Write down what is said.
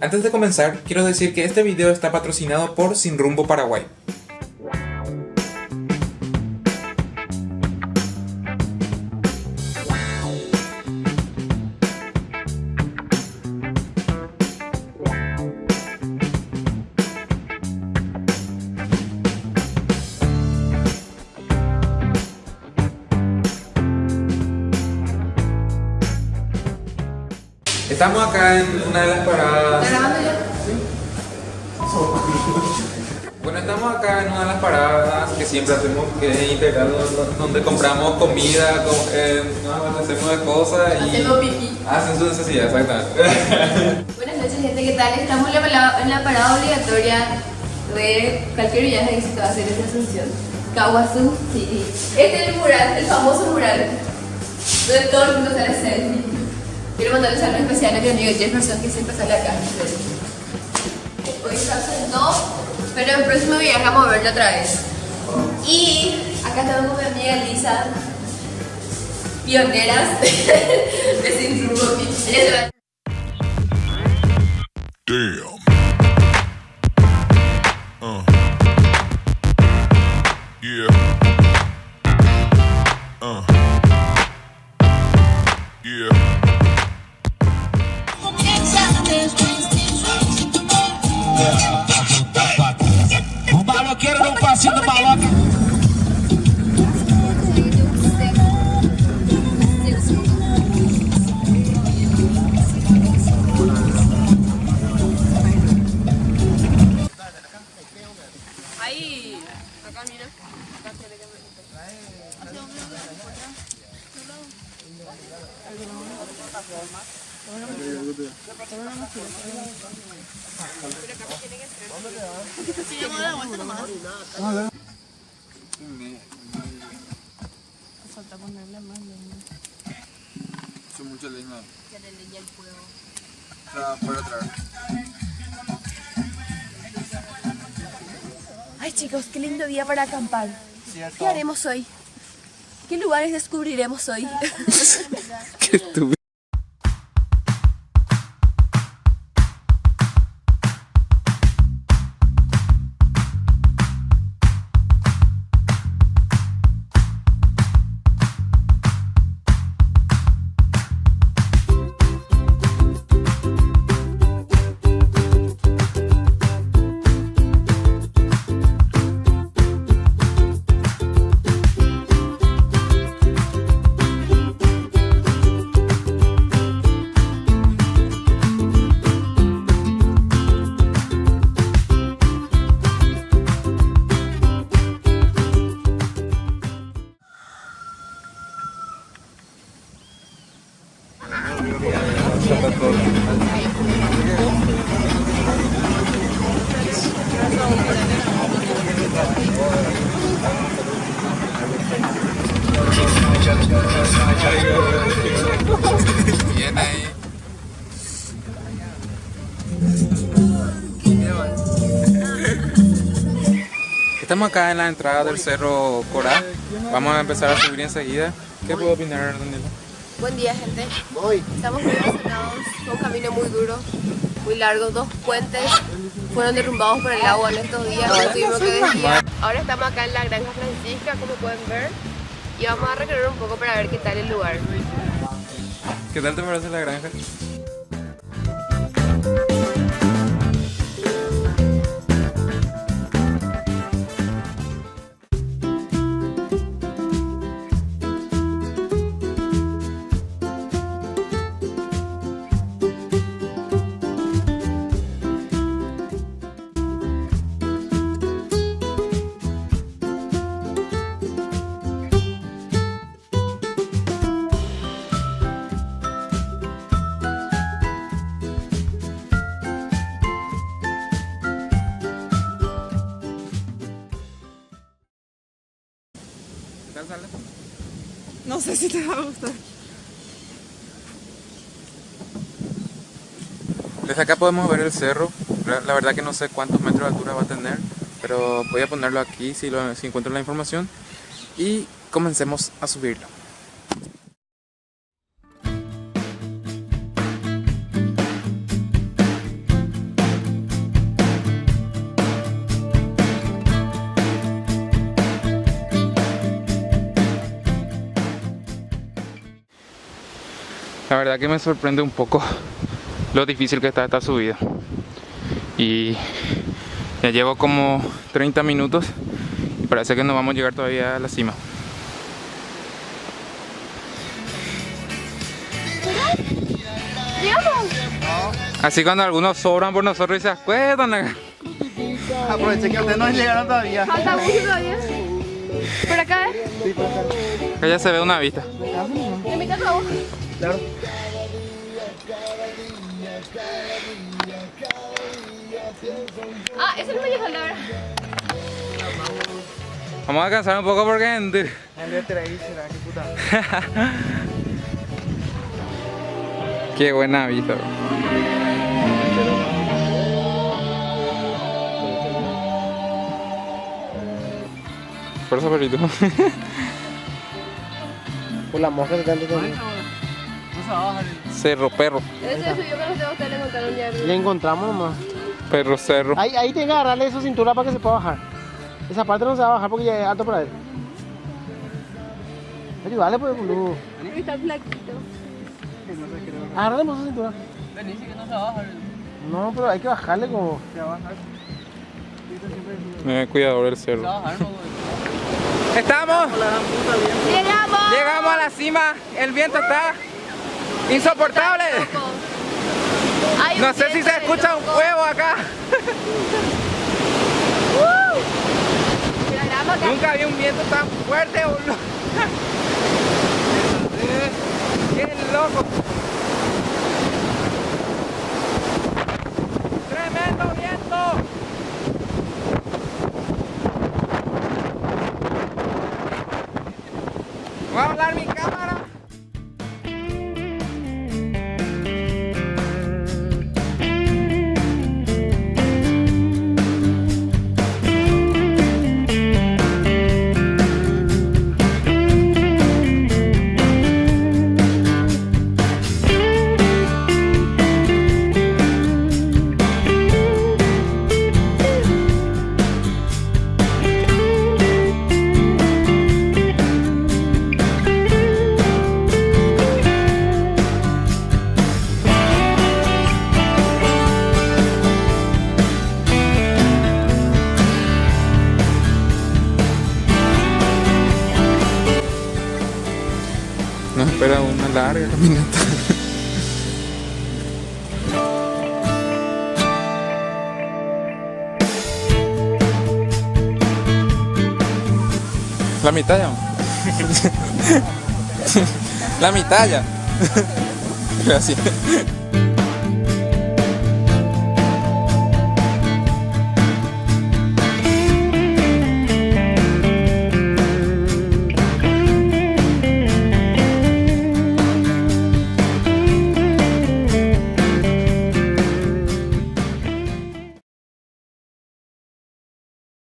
Antes de comenzar, quiero decir que este video está patrocinado por Sin Rumbo Paraguay. Estamos acá en una de las paradas. ¿Estás grabando ya? Bueno, estamos acá en una de las paradas que siempre hacemos, que es Integral, donde compramos comida, nos abastecemos de cosas y Hacemos pipí. hacen su necesidad, exactamente. Buenas noches, gente, ¿qué tal? Estamos en la parada obligatoria de cualquier viaje que se te va a hacer esta Asunción. Kawasu City. Este es el mural, el famoso mural, donde todo el mundo sale selfie. Quiero mandarle un saludo especial a mi amigo Jefferson, que siempre sale acá. Hoy está no, pero el próximo viaje vamos a verlo otra vez. Y acá estamos con mi amiga Lisa, pioneras de Sin Rumbo. Ella se va. Damn. Yeah. Yeah. O maloqueiro não passinho do maloca. Ahí, acá mira. Falta ponerle más leña. Son mucha leña. Ya le leña el fuego. Para atrás. Ay, chicos, qué lindo día para acampar. ¿Qué haremos hoy? ¿Qué lugares descubriremos hoy? Qué estúpido. Bien ahí. Estamos acá en la entrada del Cerro Corá. Vamos a empezar a subir enseguida. ¿Qué puedo opinar, Daniela? Buen día, gente. Estamos muy emocionados. Fue un camino muy duro, muy largo. 2 puentes fueron derrumbados por el agua en estos días. Nos tuvimos que desviar. Ahora estamos acá en la Granja Francisca, como pueden ver. Y vamos a recorrer un poco para ver qué tal el lugar. ¿Qué tal te parece la granja? ¿Qué tal sale? No sé si te va a gustar. Desde acá podemos ver el cerro. La verdad que no sé cuántos metros de altura va a tener, pero voy a ponerlo aquí si encuentro la información y comencemos a subirlo. La verdad que me sorprende un poco lo difícil que está esta subida. Y ya llevo como 30 minutos y parece que no vamos a llegar todavía a la cima. Así cuando algunos sobran por nosotros y se acuerdan acá. Aproveché que ustedes no llegaron todavía. Falta mucho todavía. ¿Por acá, Acá ya se ve una vista. ¿En mi casa vos? Claro. Ah, eso no me llega a hablar. Vamos a cansar un poco porque El de ahí será, qué puta. qué buena vista. Por eso, perrito. Por la mosca que tanto también. Cerro, perro. Ese subió que los de ustedes le contaron ya. Le encontramos nomás. Perro, cerro. Ahí tiene que agarrarle esa cintura para que se pueda bajar. Esa parte no se va a bajar porque ya es alto para él. Ayúdale pues, boludo. Está flaquito. Agárrale por esa cintura. No, pero hay que bajarle como. Cuidado del cerro. ¡Estamos! Llegamos a la cima. El viento está insoportable. No sé si se escucha un huevo acá. Nunca vi un viento tan fuerte, boludo. ¡Qué loco! ¡Tremendo viento! Voy a hablar mi cámara. Nos espera una larga caminata. La mitad ya. La mitad ya. Gracias.